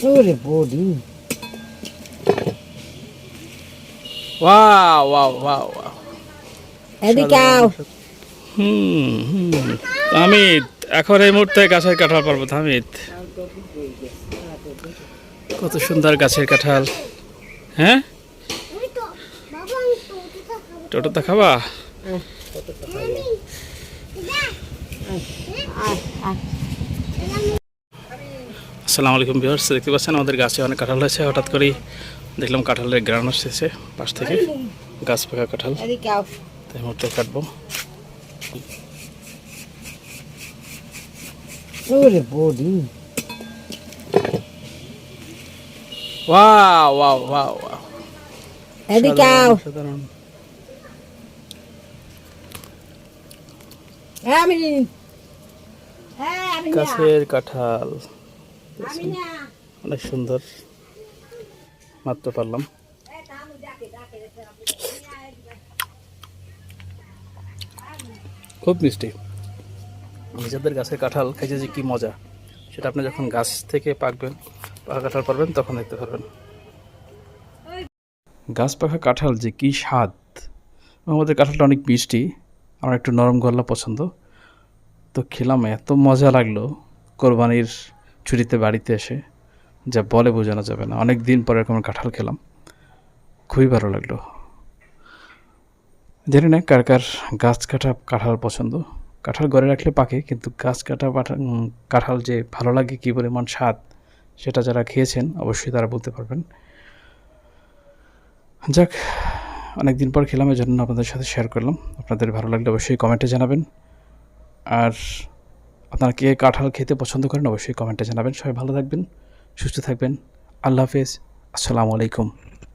ওরে body, wow wow wow wow. এদিকে আও। তামিদ এখন এই মুহূর্তে গাছের কাঁঠাল পারবো। তামিদ, কত সুন্দর গাছের কাঁঠাল। হ্যাঁ, টোটোতে খাবা? আসসালামু আলাইকুম ভিউয়ার্স, দেখতে পাচ্ছেন আমাদের গাছে অনেক কাঁঠাল হয়েছে। হঠাৎ করেই দেখলাম কাঁঠালের গ্রান আসতেছে পাশ থেকে, গাছ পাকা কাঁঠাল। এদিকে আও। তাই মুহূর্তে কাটবো। ওরে body, wow wow wow wow. এদিকে আও। সাধারণ আমি হ্যাঁ আমি না, গাছের কাঁঠাল আমি না। অনেক সুন্দর, মাত্র পারলাম। খুব মিষ্টি। নিজেদের গাছের কাঁঠাল খাইতে যে কি মজা, সেটা আপনি যখন গাছ থেকে পাকবেন, পাকা কাঁঠাল পারবেন, তখন দেখতে পারবেন। গাছ পাকা কাঁঠাল যে কি স্বাদ। আমাদের কাঁঠালটা অনেক মিষ্টি, আমার একটু নরম গলা পছন্দ, তো খেলাম, এত মজা লাগলো কোরবানির ছুটিতে বাড়িতে এসে, যা বলে বোঝানো যাবে না। অনেক দিন পরে এরকম কাঁঠাল খেলাম, খুবই ভালো লাগলো। জানি না কার কার গাছ কাটা কাঁঠাল পছন্দ। কাঁঠাল ঘরে রাখলে পাকে, কিন্তু গাছ কাটা কাঁঠাল যে ভালো লাগে, কী পরিমাণ স্বাদ, সেটা যারা খেয়েছেন অবশ্যই তারা বলতে পারবেন। যাক, অনেক দিন পর খেলাম, এই জন্য আপনাদের সাথে শেয়ার করলাম। আপনাদের ভালো লাগলে অবশ্যই কমেন্টে জানাবেন। আর আপনারা কে কাঁঠাল খেতে পছন্দ করেন অবশ্যই কমেন্টে জানাবেন। সবাই ভালো থাকবেন, সুস্থ থাকবেন। আল্লাহ হাফেজ, আসসালামু আলাইকুম।